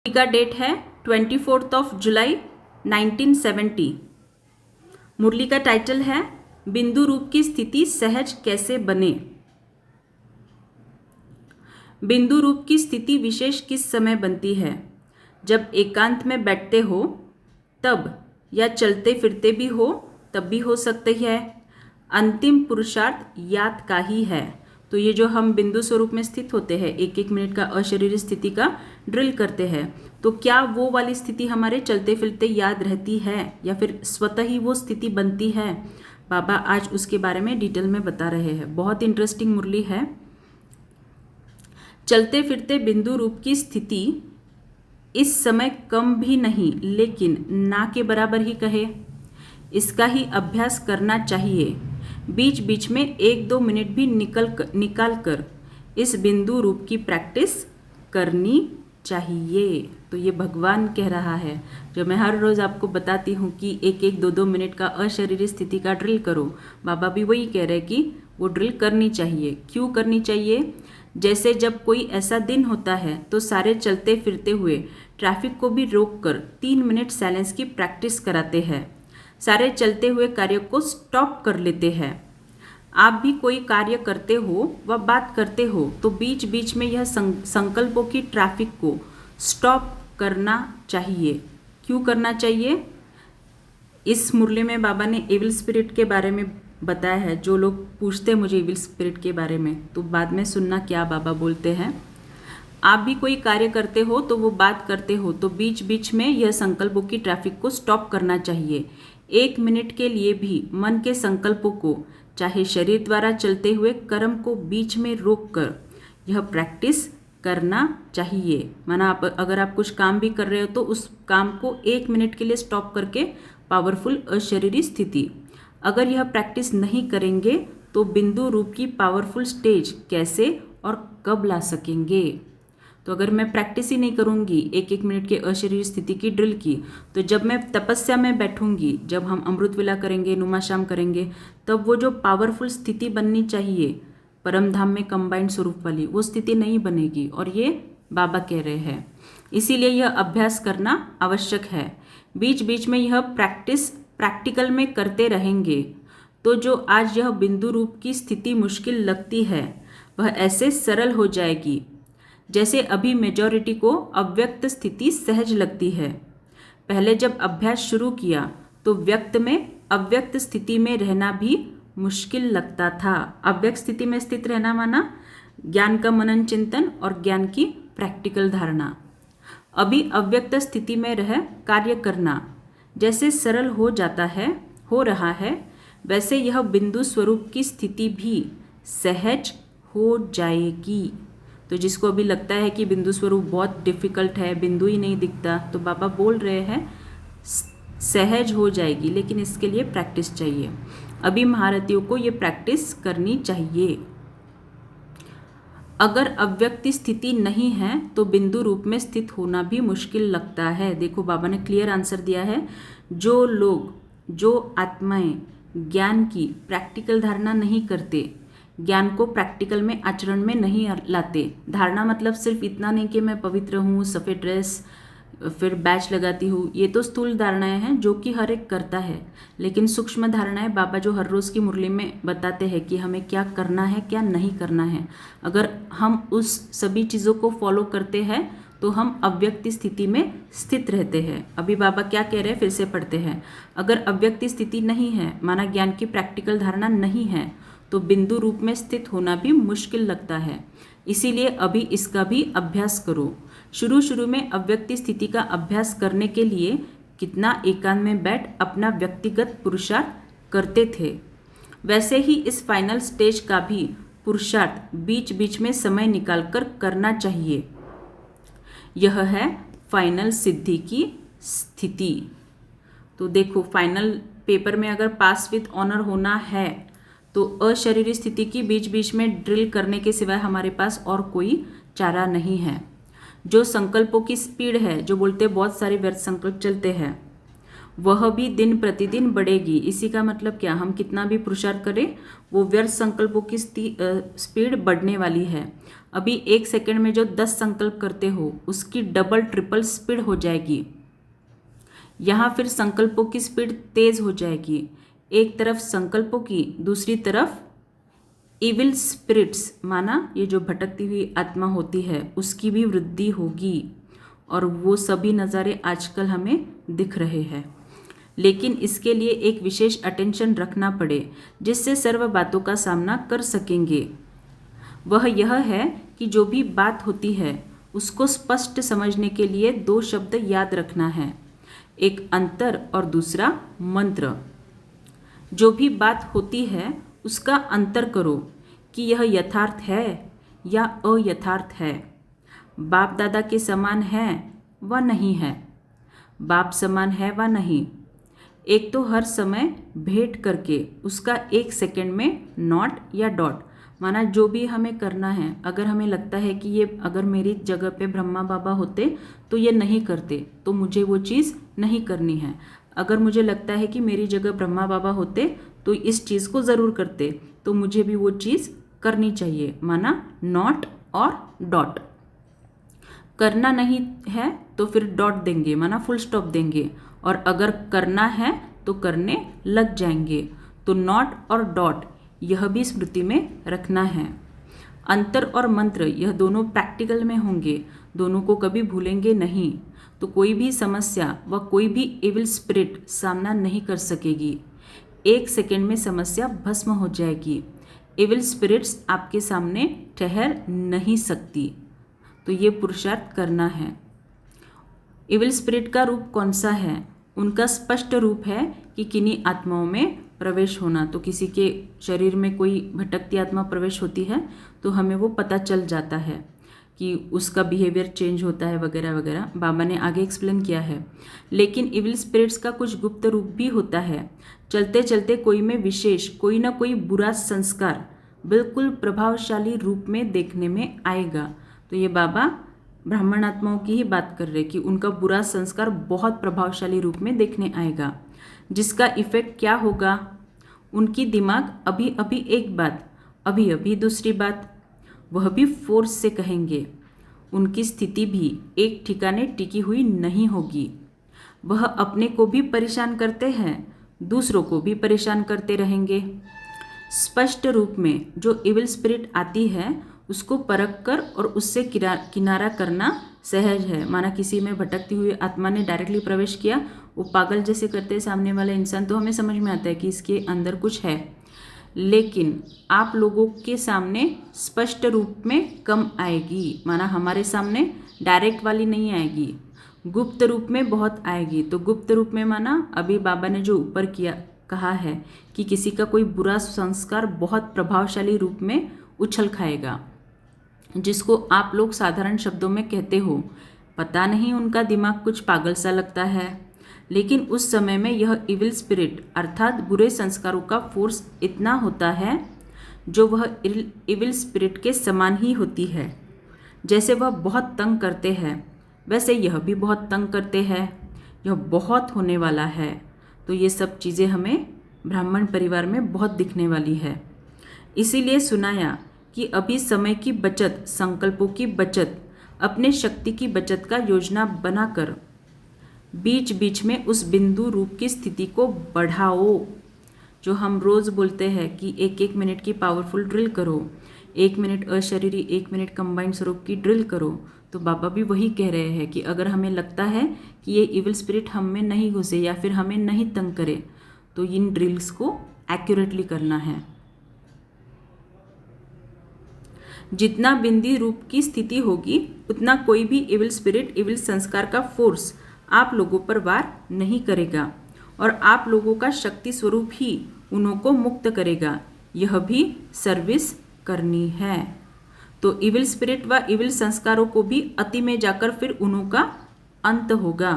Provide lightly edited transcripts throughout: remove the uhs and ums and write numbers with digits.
का डेट है 24 जुलाई 1970। मुरली का टाइटल है बिंदु रूप की स्थिति सहज कैसे बने। बिंदु रूप की स्थिति विशेष किस समय बनती है? जब एकांत में बैठते हो तब, या चलते फिरते भी हो तब भी हो सकती है। अंतिम पुरुषार्थ याद का ही है। तो ये जो हम बिंदु स्वरूप में स्थित होते हैं, एक एक मिनट का अशरीरी स्थिति का ड्रिल करते हैं, तो क्या वो वाली स्थिति हमारे चलते फिरते याद रहती है या फिर स्वतः ही वो स्थिति बनती है? बाबा आज उसके बारे में डिटेल में बता रहे हैं। बहुत इंटरेस्टिंग मुरली है। चलते फिरते बिंदु रूप की स्थिति इस समय कम भी नहीं लेकिन ना के बराबर ही कहे, इसका ही अभ्यास करना चाहिए। बीच बीच में 1-2 मिनट भी निकाल कर इस बिंदु रूप की प्रैक्टिस करनी चाहिए। तो ये भगवान कह रहा है, जो मैं हर रोज़ आपको बताती हूँ कि 1-1, 2-2 मिनट का अशरीरी स्थिति का ड्रिल करो। बाबा भी वही कह रहे हैं कि वो ड्रिल करनी चाहिए। क्यों करनी चाहिए? जैसे जब कोई ऐसा दिन होता है तो सारे चलते फिरते हुए ट्रैफिक को भी रोक कर 3 मिनट साइलेंस की प्रैक्टिस कराते हैं। सारे चलते हुए कार्य को स्टॉप कर लेते हैं। आप भी कोई कार्य करते हो व बात करते हो तो बीच बीच में यह संकल्पों की ट्रैफिक को स्टॉप करना चाहिए। क्यों करना चाहिए? इस मुरली में बाबा ने एविल स्पिरिट के बारे में बताया है। जो लोग पूछते हैं मुझे एविल स्पिरिट के बारे में, तो बाद में सुनना क्या बाबा बोलते हैं। आप भी कोई कार्य करते हो तो वो बात करते हो तो बीच बीच में यह संकल्पों की ट्रैफिक को स्टॉप करना चाहिए। 1 मिनट के लिए भी मन के संकल्पों को, चाहे शरीर द्वारा चलते हुए कर्म को बीच में रोक कर यह प्रैक्टिस करना चाहिए। माना अगर आप कुछ काम भी कर रहे हो तो उस काम को 1 मिनट के लिए स्टॉप करके पावरफुल अशरीरी स्थिति। अगर यह प्रैक्टिस नहीं करेंगे तो बिंदु रूप की पावरफुल स्टेज कैसे और कब ला सकेंगे? तो अगर मैं प्रैक्टिस ही नहीं करूंगी 1-1 मिनट के अशरीरी स्थिति की ड्रिल की, तो जब मैं तपस्या में बैठूंगी, जब हम अमृत वेला करेंगे, नुमाशाम करेंगे, तब वो जो पावरफुल स्थिति बननी चाहिए परम धाम में कंबाइंड स्वरूप वाली, वो स्थिति नहीं बनेगी। और ये बाबा कह रहे हैं। इसीलिए यह अभ्यास करना आवश्यक है। बीच बीच में यह प्रैक्टिस प्रैक्टिकल में करते रहेंगे तो जो आज यह बिंदु रूप की स्थिति मुश्किल लगती है वह ऐसे सरल हो जाएगी जैसे अभी मेजॉरिटी को अव्यक्त स्थिति सहज लगती है। पहले जब अभ्यास शुरू किया तो व्यक्त में अव्यक्त स्थिति में रहना भी मुश्किल लगता था। अव्यक्त स्थिति में स्थित रहना माना ज्ञान का मनन चिंतन और ज्ञान की प्रैक्टिकल धारणा। अभी अव्यक्त स्थिति में रह कार्य करना जैसे सरल हो रहा है, वैसे यह बिंदु स्वरूप की स्थिति भी सहज हो जाएगी। तो जिसको अभी लगता है कि बिंदु स्वरूप बहुत डिफिकल्ट है, बिंदु ही नहीं दिखता, तो बाबा बोल रहे हैं सहज हो जाएगी, लेकिन इसके लिए प्रैक्टिस चाहिए। अभी महारथियों को ये प्रैक्टिस करनी चाहिए। अगर अव्यक्त स्थिति नहीं है तो बिंदु रूप में स्थित होना भी मुश्किल लगता है। देखो बाबा ने क्लियर आंसर दिया है। जो लोग, जो आत्माएं ज्ञान की प्रैक्टिकल धारणा नहीं करते, ज्ञान को प्रैक्टिकल में आचरण में नहीं लाते। धारणा मतलब सिर्फ इतना नहीं कि मैं पवित्र हूँ, सफ़ेद ड्रेस, फिर बैच लगाती हूँ, ये तो स्थूल धारणाएं हैं जो कि हर एक करता है। लेकिन सूक्ष्म धारणाएं बाबा जो हर रोज़ की मुरली में बताते हैं कि हमें क्या करना है, क्या नहीं करना है। अगर हम उस सभी चीज़ों को फॉलो करते हैं तो हम अव्यक्त स्थिति में स्थित रहते हैं। अभी बाबा क्या कह रहे हैं फिर से पढ़ते हैं। अगर अव्यक्त स्थिति नहीं है, माना ज्ञान की प्रैक्टिकल धारणा नहीं है, तो बिंदु रूप में स्थित होना भी मुश्किल लगता है। इसीलिए अभी इसका भी अभ्यास करो। शुरू में अव्यक्त स्थिति का अभ्यास करने के लिए कितना एकांत में बैठ अपना व्यक्तिगत पुरुषार्थ करते थे, वैसे ही इस फाइनल स्टेज का भी पुरुषार्थ बीच बीच में समय निकालकर करना चाहिए। यह है फाइनल सिद्धि की स्थिति। तो देखो, फाइनल पेपर में अगर पास विद ऑनर होना है तो अशरीरी स्थिति की बीच बीच में ड्रिल करने के सिवाय हमारे पास और कोई चारा नहीं है। जो संकल्पों की स्पीड है, जो बोलते बहुत सारे व्यर्थ संकल्प चलते हैं, वह भी दिन प्रतिदिन बढ़ेगी। इसी का मतलब क्या, हम कितना भी पुरुषार्थ करें वो व्यर्थ संकल्पों की स्पीड बढ़ने वाली है। अभी 1 सेकंड में जो 10 संकल्प करते हो उसकी डबल ट्रिपल स्पीड हो जाएगी। यहाँ फिर संकल्पों की स्पीड तेज हो जाएगी। एक तरफ संकल्पों की, दूसरी तरफ इविल स्पिरिट्स माना ये जो भटकती हुई आत्मा होती है उसकी भी वृद्धि होगी। और वो सभी नज़ारे आजकल हमें दिख रहे हैं। लेकिन इसके लिए एक विशेष अटेंशन रखना पड़े जिससे सर्व बातों का सामना कर सकेंगे। वह यह है कि जो भी बात होती है उसको स्पष्ट समझने के लिए 2 शब्द याद रखना है, एक अंतर और दूसरा मंत्र। जो भी बात होती है उसका अंतर करो कि यह यथार्थ है या अयथार्थ है, बाप दादा के समान है व नहीं है, बाप समान है व नहीं। एक तो हर समय भेंट करके उसका 1 सेकंड में नॉट या डॉट माना जो भी हमें करना है। अगर हमें लगता है कि ये अगर मेरी जगह पे ब्रह्मा बाबा होते तो ये नहीं करते, तो मुझे वो चीज़ नहीं करनी है। अगर मुझे लगता है कि मेरी जगह ब्रह्मा बाबा होते तो इस चीज़ को ज़रूर करते, तो मुझे भी वो चीज़ करनी चाहिए, माना नॉट और डॉट। करना नहीं है तो फिर डॉट देंगे, माना फुल स्टॉप देंगे, और अगर करना है तो करने लग जाएंगे। तो नॉट और डॉट यह भी स्मृति में रखना है। अंतर और मंत्र यह दोनों प्रैक्टिकल में होंगे, दोनों को कभी भूलेंगे नहीं, तो कोई भी समस्या व कोई भी इविल स्पिरिट सामना नहीं कर सकेगी। 1 सेकंड में समस्या भस्म हो जाएगी। इविल स्पिरिट्स आपके सामने ठहर नहीं सकती। तो ये पुरुषार्थ करना है। इविल स्पिरिट का रूप कौन सा है? उनका स्पष्ट रूप है कि किन्हीं आत्माओं में प्रवेश होना। तो किसी के शरीर में कोई भटकती आत्मा प्रवेश होती है तो हमें वो पता चल जाता है कि उसका बिहेवियर चेंज होता है वगैरह वगैरह, बाबा ने आगे एक्सप्लेन किया है। लेकिन इविल स्पिरिट्स का कुछ गुप्त रूप भी होता है। चलते चलते कोई में विशेष कोई ना कोई बुरा संस्कार बिल्कुल प्रभावशाली रूप में देखने में आएगा। तो ये बाबा ब्राह्मण आत्माओं की ही बात कर रहे कि उनका बुरा संस्कार बहुत प्रभावशाली रूप में देखने आएगा, जिसका इफेक्ट क्या होगा? उनकी दिमाग अभी अभी एक बात, अभी अभी दूसरी बात, वह भी फोर्स से कहेंगे। उनकी स्थिति भी एक ठिकाने टिकी हुई नहीं होगी। वह अपने को भी परेशान करते हैं, दूसरों को भी परेशान करते रहेंगे। स्पष्ट रूप में जो इविल स्पिरिट आती है उसको परख कर और उससे किनारा करना सहज है। माना किसी में भटकती हुई आत्मा ने डायरेक्टली प्रवेश किया, वो पागल जैसे करते सामने वाला इंसान, तो हमें समझ में आता है कि इसके अंदर कुछ है। लेकिन आप लोगों के सामने स्पष्ट रूप में कम आएगी, माना हमारे सामने डायरेक्ट वाली नहीं आएगी, गुप्त रूप में बहुत आएगी। तो गुप्त रूप में माना अभी बाबा ने जो ऊपर कहा है कि किसी का कोई बुरा संस्कार बहुत प्रभावशाली रूप में उछल खाएगा, जिसको आप लोग साधारण शब्दों में कहते हो पता नहीं उनका दिमाग कुछ पागल सा लगता है। लेकिन उस समय में यह इविल स्पिरिट अर्थात बुरे संस्कारों का फोर्स इतना होता है जो वह इविल स्पिरिट के समान ही होती है। जैसे वह बहुत तंग करते हैं वैसे यह भी बहुत तंग करते हैं। यह बहुत होने वाला है। तो ये सब चीज़ें हमें ब्राह्मण परिवार में बहुत दिखने वाली है। इसीलिए सुनाया कि अभी समय की बचत, संकल्पों की बचत, अपने शक्ति की बचत का योजना बनाकर बीच बीच में उस बिंदु रूप की स्थिति को बढ़ाओ। जो हम रोज़ बोलते हैं कि 1-1 मिनट की पावरफुल ड्रिल करो, 1 मिनट अशरीरी, 1 मिनट कंबाइंड स्वरूप की ड्रिल करो। तो बाबा भी वही कह रहे हैं कि अगर हमें लगता है कि ये इविल स्पिरिट हम में नहीं घुसे या फिर हमें नहीं तंग करे, तो इन ड्रिल्स को एक्यूरेटली करना है। जितना बिंदी रूप की स्थिति होगी उतना कोई भी इविल स्पिरिट, इविल संस्कार का फोर्स आप लोगों पर वार नहीं करेगा और आप लोगों का शक्ति स्वरूप ही उन्हों को मुक्त करेगा। यह भी सर्विस करनी है। तो इविल स्पिरिट व इविल संस्कारों को भी अति में जाकर फिर उन्हों का अंत होगा।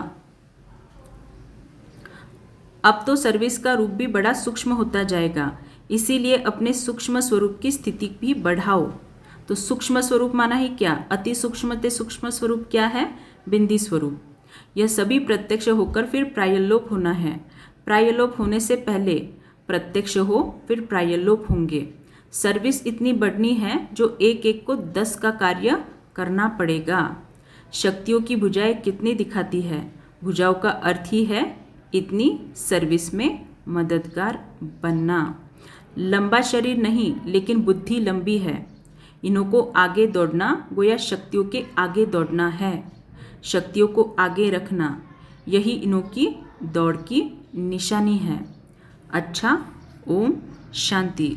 अब तो सर्विस का रूप भी बड़ा सूक्ष्म होता जाएगा, इसीलिए अपने सूक्ष्म स्वरूप की स्थिति भी बढ़ाओ। तो सूक्ष्म स्वरूप माना ही क्या? अति सूक्ष्म ते सूक्ष्म स्वरूप क्या है? बिंदी स्वरूप। यह सभी प्रत्यक्ष होकर फिर प्रायलोप होना है। प्रायलोप होने से पहले प्रत्यक्ष हो फिर प्रायलोप होंगे। सर्विस इतनी बढ़नी है जो एक एक को 10 का कार्य करना पड़ेगा। शक्तियों की भुजाएं कितनी दिखाती है? भुजाओं का अर्थ ही है इतनी सर्विस में मददगार बनना। लंबा शरीर नहीं लेकिन बुद्धि लंबी है। इन्हों को आगे दौड़ना गोया शक्तियों के आगे दौड़ना है। शक्तियों को आगे रखना यही इन्हों की दौड़ की निशानी है। अच्छा, ओम शांति।